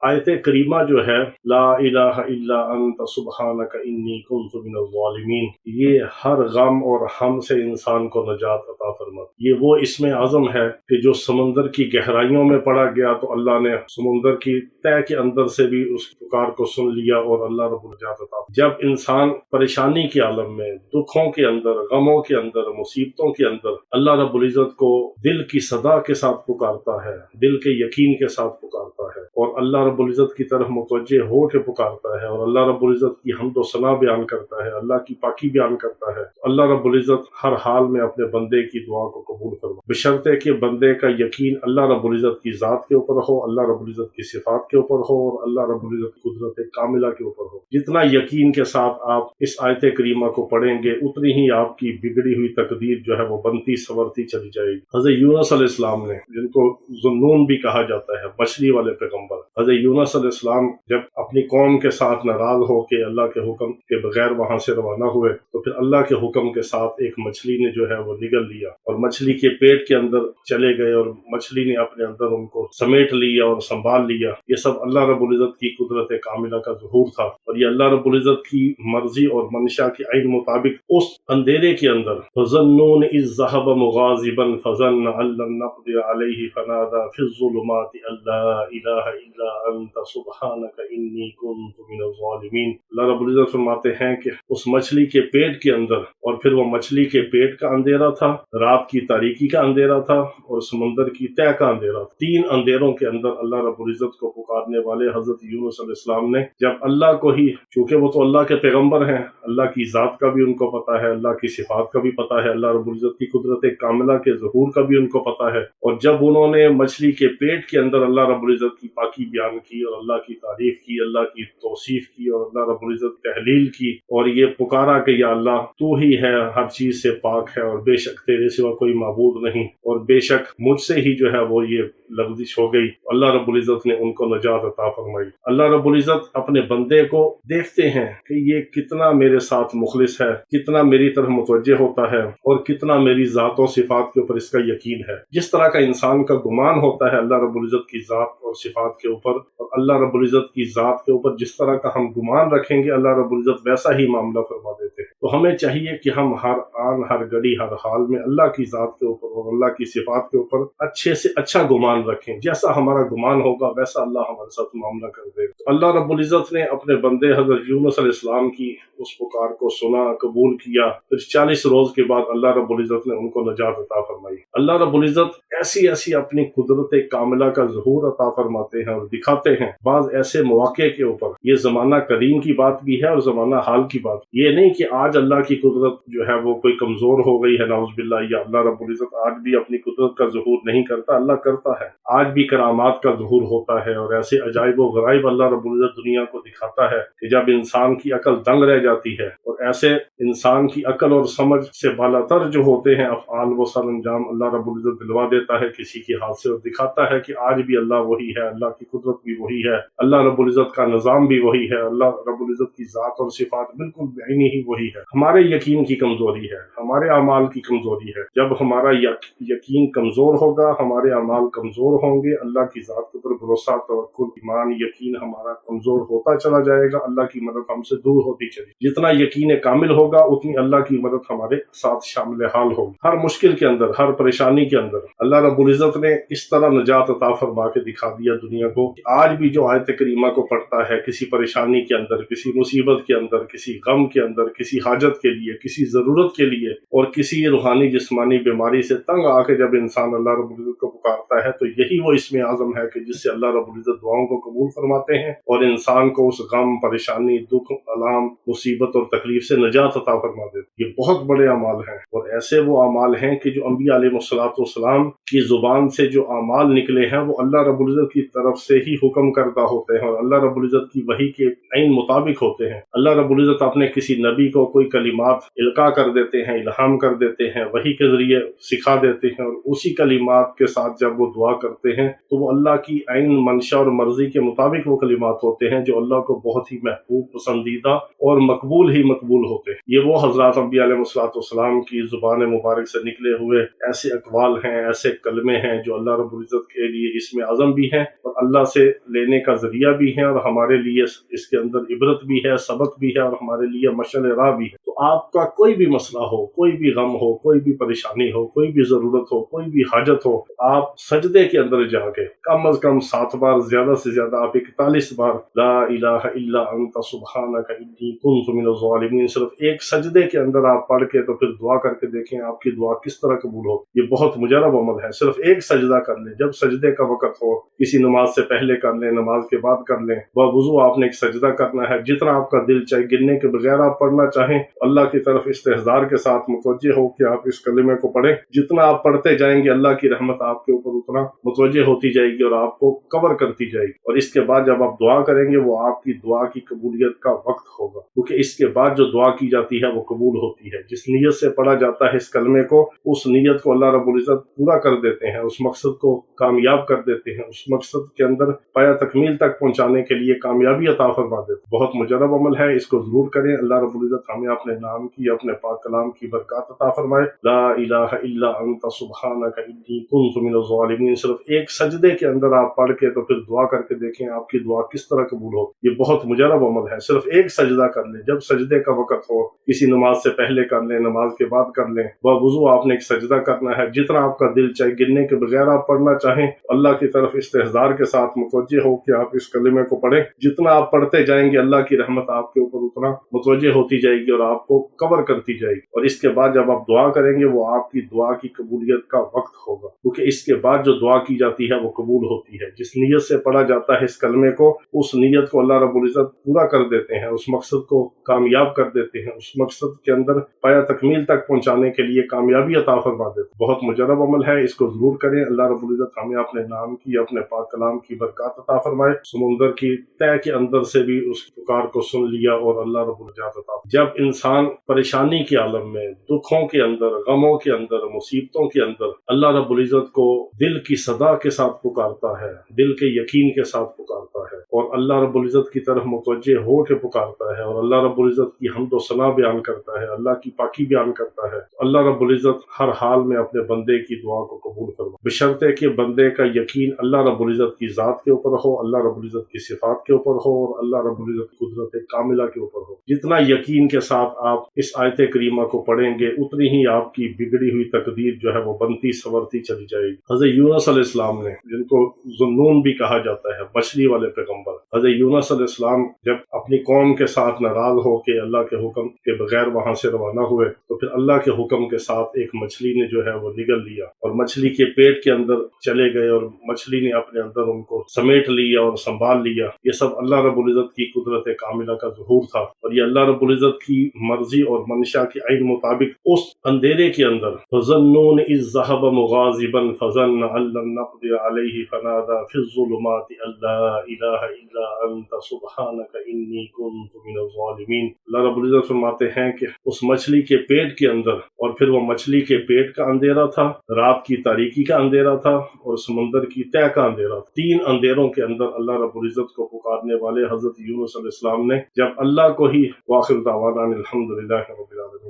آیت کریمہ جو ہے لا الہ الا انت سبحانک انی کنت من الظالمین، یہ ہر غم اور ہم سے انسان کو نجات عطا فرما۔ یہ وہ اسم اعظم ہے کہ جو سمندر کی گہرائیوں میں پڑا گیا تو اللہ نے سمندر کی تہہ کے اندر سے بھی اس پکار کو سن لیا اور اللہ رب النجات عطا۔ جب انسان پریشانی کے عالم میں، دکھوں کے اندر، غموں کے اندر، مصیبتوں کے اندر اللہ رب العزت کو دل کی صدا کے ساتھ پکارتا ہے، دل کے یقین کے ساتھ پکارتا ہے اور اللہ رب العزت کی طرف متوجہ ہو کے پکارتا ہے اور اللہ رب العزت کی حمد و ثنا بیان کرتا ہے، اللہ کی پاکی بیان کرتا ہے، اللہ رب العزت ہر حال میں اپنے بندے کی دعا کو قبول فرما، بشرطے کہ بندے کا یقین اللہ رب العزت کی ذات کے اوپر ہو، اللہ رب العزت کی صفات کے اوپر ہو اور اللہ رب العزت کی قدرت کاملہ کے اوپر ہو۔ جتنا یقین کے ساتھ آپ اس آیت کریمہ کو پڑھیں گے اتنی ہی آپ کی بگڑی ہوئی تقدیر جو ہے وہ بنتی سنورتی چلی جائے گی۔ حضرت یونس علیہ السلام نے، جن کو ذوالنون بھی کہا جاتا ہے، مچھلی والے پیغمبر، حضرت یونس علیہ السلام جب اپنی قوم کے ساتھ ناراض ہو کے اللہ کے حکم کے بغیر وہاں سے روانہ ہوئے تو پھر اللہ کے حکم کے ساتھ ایک مچھلی نے جو ہے وہ نگل لیا اور مچھلی کے پیٹ کے اندر چلے گئے اور مچھلی نے اپنے اندر ان کو سمیٹ لیا اور سنبھال لیا۔ یہ سب اللہ رب العزت کی قدرت کاملہ کا ظہور تھا اور یہ اللہ رب العزت کی مرضی اور منشا کے عین مطابق اس اندھیرے کے اندر فَظَنُّونِ إِذْ ذَهَبَ مُغَاضِبًا فَظَنَّ أَن لَّن نَّقْدِرَ عَلَيْهِ فَنَادَىٰ فِي الظُّلُمَاتِ أَن لَّا إِلَٰهَ إِلَّا أَنتَ سُبْحَانَكَ إِنِّي كُنتُ مِنَ الظَّالِمِينَ۔ اللہ رب العزت فرماتے ہیں کہ اس مچھلی کے پیٹ کے اندر، اور پھر وہ مچھلی کے پیٹ کا اندھیرا تھا، رات کی تاریکی کا اندھیرا تھا اور سمندر کی تہہ کا اندھیرا تھا۔ تین اندھیروں کے اندر اللہ رب العزت کو پکارنے والے حضرت یونس علیہ السلام نے جب اللہ کو ہی، چونکہ وہ تو اللہ کے پیغمبر ہیں، اللہ کی ذات کا بھی ان کو پتا ہے، اللہ کی صفات کا بھی پتا ہے، اللہ رب العزت کی قدرت کاملہ کے ظہور کا بھی ان کو پتا ہے، اور جب انہوں نے مچھلی کے پیٹ کے اندر اللہ رب العزت کی پاکی بیان کی اور اللہ کی تعریف کی، اللہ کی توصیف کی اور اللہ رب العزت تحلیل کی اور یہ پکارا کہ یا اللہ تو ہی ہے، ہر چیز سے پاک ہے اور بے شک تیرے سوا کوئی معبود نہیں اور بے شک مجھ سے ہی جو ہے وہ یہ لغزش ہو گئی، اللہ رب العزت نے ان کو نجات عطا فرمائی۔ اللہ رب العزت اپنے بندے کو دیکھتے ہیں کہ یہ کتنا میرے ساتھ مخلص ہے، کتنا میری طرف متوجہ ہوتا ہے اور کتنا میری ذات و صفات کے اوپر اس کا یقین ہے۔ جس طرح کا انسان کا گمان ہوتا ہے اللہ رب العزت کی ذات اور صفات کے اوپر، اور اللہ رب العزت کی ذات کے اوپر جس طرح کا ہم گمان رکھیں گے اللہ رب العزت ویسا ہی معاملہ فرما دیتے ہیں۔ تو ہمیں چاہیے کہ ہم ہر آن، ہر گھڑی، ہر حال میں اللہ کی ذات کے اوپر اور اللہ کی صفات کے اوپر اچھے سے اچھا گمان رکھیں۔ جیسا ہمارا گمان ہوگا ویسا اللہ ہمارے ساتھ معاملہ کر دے گا۔ اللہ رب العزت نے اپنے بندے حضرت یونس علیہ السلام کی اس پکار کو سنا، قبول کیا، پھر 40 روز کے بعد اللہ رب العزت نے ان کو نجات عطا فرمائی۔ اللہ رب العزت ایسی ایسی اپنی قدرت کاملہ کا ظہور عطا فرماتے ہیں اور دکھاتے ہیں بعض ایسے مواقع کے اوپر۔ یہ زمانہ قدیم کی بات بھی ہے اور زمانہ حال کی بات، یہ نہیں کہ آج اللہ کی قدرت جو ہے وہ کوئی کمزور ہو گئی ہے نعوذ باللہ، یا اللہ رب العزت آج بھی اپنی قدرت کا ظہور نہیں کرتا، اللہ کرتا ہے۔ آج بھی کرامات کا ظہور ہوتا ہے اور ایسے عجائب و غرائب اللہ رب العزت دنیا کو دکھاتا ہے کہ جب انسان کی عقل دنگ رہ جاتی ہے، اور ایسے انسان کی عقل اور سمجھ سے بالاتر جو ہوتے ہیں افعال و سر انجام اللہ رب العزت دلوا دیتا ہے کسی کے ہاتھ سے اور دکھاتا ہے کہ آج بھی اللہ وہی ہے، اللہ کی قدرت بھی وہی ہے، اللہ رب العزت کا نظام بھی وہی ہے، اللہ رب العزت کی ذات اور صفات بالکل بعینی ہی وہی ہے۔ ہمارے یقین کی کمزوری ہے، ہمارے اعمال کی کمزوری ہے۔ جب ہمارا یقین کمزور ہوگا، ہمارے اعمال کمزور ہوں گے، اللہ کی ذات کے اوپر بھروسہ، توکل، ایمان، یقین ہمارا کمزور ہوتا چلا جائے گا، اللہ کی مدد ہم سے دور ہوتی چلی۔ جتنا یقین کامل ہوگا اتنی اللہ کی مدد ہمارے ساتھ شامل حال ہوگی۔ ہر مشکل کے اندر، ہر پریشانی کے اندر اللہ رب العزت نے اس طرح نجات عطا فرما کے دکھا دیا دنیا کو کہ آج بھی جو آیت کریمہ کو پڑھتا ہے کسی پریشانی کے اندر، کسی مصیبت کے اندر، کسی غم کے اندر، کسی حاجت کے لیے، کسی ضرورت کے لیے، اور کسی روحانی جسمانی بیماری سے تنگ آ کے جب انسان اللہ رب العزت کو پکارتا ہے تو یہی وہ اسم اعظم ہے کہ جس سے اللہ رب العزت دعاؤں کو قبول فرماتے ہیں اور انسان کو اس غم، پریشانی، دکھ، الام، مصیبت اور تکلیف سے نجات عطا فرما دیتے۔ یہ بہت بڑے اعمال ہیں اور ایسے وہ اعمال ہیں کہ جو انبیاء علیہ السلام کی زبان سے جو اعمال نکلے ہیں وہ اللہ رب العزت کی طرف سے ہی حکم کردہ ہوتے ہیں اور اللہ رب العزت کی وحی کے عین مطابق ہوتے ہیں۔ اللہ رب العزت اپنے کسی نبی کو کوئی کوئی کلمات القا کر دیتے ہیں، الہام کر دیتے ہیں، وحی کے ذریعے سکھا دیتے ہیں، اور اسی کلمات کے ساتھ جب وہ دعا کرتے ہیں تو وہ اللہ کی عین منشا اور مرضی کے مطابق وہ کلمات ہوتے ہیں جو اللہ کو بہت ہی محبوب، پسندیدہ اور مقبول ہی مقبول ہوتے ہیں۔ یہ وہ حضرات انبیاء علیہ السلام کی زبان مبارک سے نکلے ہوئے ایسے اقوال ہیں، ایسے کلمے ہیں جو اللہ رب العزت کے لیے اسم اعظم بھی ہیں اور اللہ سے لینے کا ذریعہ بھی ہیں، اور ہمارے لیے اس کے اندر عبرت بھی ہے، سبق بھی ہے، اور ہمارے لیے مشعل راہ بھی ہے۔ تو آپ کا کوئی بھی مسئلہ ہو، کوئی بھی غم ہو، کوئی بھی پریشانی ہو، کوئی بھی ضرورت ہو، کوئی بھی حاجت ہو، آپ سجدے کے اندر جا کے کم از کم 7 بار، زیادہ سے زیادہ آپ 41 بار لا الہ الا انت سبحانک انی کنت من الظالمین صرف ایک سجدے کے اندر آپ پڑھ کے تو پھر دعا کر کے دیکھیں آپ کی دعا کس طرح قبول ہو۔ یہ بہت مجرب عمل ہے۔ صرف ایک سجدہ کر لیں، جب سجدے کا وقت ہو، کسی نماز سے پہلے کر لیں، نماز کے بعد کر لیں، وضو آپ نے ایک سجدہ کرنا ہے، جتنا آپ کا دل چاہے، گننے کے بغیر آپ پڑھنا چاہیں، اللہ کی طرف استحضار کے ساتھ متوجہ ہو کہ آپ اس کلمے کو پڑھیں۔ جتنا آپ پڑھتے جائیں گے اللہ کی رحمت آپ کے اوپر اتنا متوجہ ہوتی جائے گی اور آپ کو کور کرتی جائے گی، اور اس کے بعد جب آپ دعا کریں گے وہ آپ کی دعا کی قبولیت کا وقت ہوگا، کیونکہ اس کے بعد جو دعا کی جاتی ہے وہ قبول ہوتی ہے۔ جس نیت سے پڑھا جاتا ہے اس کلمے کو، اس نیت کو اللہ رب العزت پورا کر دیتے ہیں، اس مقصد کو کامیاب کر دیتے ہیں، اس مقصد کے اندر پایا تکمیل تک پہنچانے کے لیے کامیابی عطا فرما دیتے ہیں۔ بہت مجرب عمل ہے، اس کو ضرور کریں۔ اللہ رب العزت ہمیں اپنے نام کی، اپنے پاک کلام کی برکات عطا فرمائے۔ لا الہ الا انت سبحانک انی کنت من الظالمین صرف ایک سجدے کے اندر آپ پڑھ کے تو پھر دعا کر کے دیکھیں آپ کی دعا کس طرح قبول ہو۔ یہ بہت مجرب عمل ہے۔ صرف ایک سجدہ کر لیں، جب سجدے کا وقت ہو، کسی نماز سے پہلے کر لیں، نماز کے بعد کر لیں، وضو آپ نے ایک سجدہ کرنا ہے، جتنا آپ کا دل چاہے، گننے کے بغیر آپ پڑھنا چاہیں، اللہ کی طرف استحضار کے ساتھ متوجہ ہو کہ آپ اس کلمے کو پڑھیں۔ جتنا آپ پڑھتے جائیں گے اللہ کی رحمت آپ کے اوپر اتنا متوجہ ہوتی جائے گی اور آپ کو کور کرتی جائے گی، اور اس کے بعد جب آپ دعا کریں گے وہ آپ کی دعا کی قبولیت کا وقت ہوگا، کیونکہ اس کے بعد جو دعا کی جاتی ہے وہ قبول ہوتی ہے۔ جس نیت سے پڑھا جاتا ہے اس کلمے کو، اس نیت کو اللہ رب العزت پورا کر دیتے ہیں، اس مقصد کو کامیاب کر دیتے ہیں، اس مقصد کے اندر پایا تکمیل تک پہنچانے کے لیے کامیابی عطا فرما دیتے ہیں۔ بہت مجرب عمل ہے، اس کو ضرور کریں۔ اللہ رب العزت ہمیں اپنے نام کی، اپنے پاک کلام کی برکات عطا فرمائے۔ سمندر کی تہ کے اندر سے بھی اس پکار کو سن لیا اور اللہ رب العزت عطا۔ جب انسان پریشانی کے عالم میں، دکھوں کے اندر، غموں کے اندر، مصیبتوں کے اندر اللہ رب العزت کو دل کی صدا کے ساتھ پکارتا ہے، دل کے یقین کے ساتھ پکارتا ہے، اور اللہ رب العزت کی طرف متوجہ ہو کے پکارتا ہے، اور اللہ رب العزت کی حمد و ثنا بیان کرتا ہے، اللہ کی پاکی بیان کرتا ہے، اللہ رب العزت ہر حال میں اپنے بندے کی دعا کو قبول فرما، بشرطے کہ بندے کا یقین اللہ رب العزت کی ذات کے اوپر ہو، اللہ رب العزت کی صفات کے اوپر ہو، اور اللہ رب العزت کی قدرت کاملہ کے اوپر ہو۔ جتنا یقین کے ساتھ آپ اس آیت کریمہ کو پڑھیں گے اتنی ہی آپ کی بگڑی ہوئی تقدیر جو ہے وہ بنتی سنورتی چلی جائے گی۔ حضرت یونس علیہ السلام نے، جن کو ذنون بھی کہا جاتا ہے، مچھلی والے پیغمبر، حضرت یونس علیہ السلام جب اپنی قوم کے ساتھ ناراض ہو کے اللہ کے حکم کے بغیر وہاں سے روانہ ہوئے تو پھر اللہ کے حکم کے ساتھ ایک مچھلی نے جو ہے وہ نگل لیا اور مچھلی کے پیٹ کے اندر چلے گئے، اور مچھلی نے اپنے اندر ان کو سمیٹ لیا اور سنبھال لیا۔ یہ سب اللہ رب العزت کی قدرت کاملہ کا ظہور تھا، اور یہ اللہ رب العزت کی مرضی اور منشا کے عین مطابق اس اندھیرے کے اندر فَظَنُّونَ إِذْ ذَهَبَ مُغَاضِبًا فَظَنَّ أَن لَّن نَّقْدِرَ عَلَيْهِ فَنَادَىٰ فِي الظُّلُمَاتِ أَن لَّا إِلَٰهَ إِلَّا أَنتَ سُبْحَانَكَ إِنِّي كُنتُ مِنَ الظَّالِمِينَ۔ اللہ رب العزت فرماتے ہیں کہ اس مچھلی کے پیٹ کے اندر، اور پھر وہ مچھلی کے پیٹ کا اندھیرا تھا، رات کی تاریکی کا اندھیرا تھا، اور سمندر کی تہ کا اندھیرا تھا۔ 3 اندھیروں کے اندر اللہ رب العزت کو پکارنے والے حضرت یونس علیہ السلام نے جب اللہ کو ہی، وآخر دعوانا الحمدللہ رب العالمین۔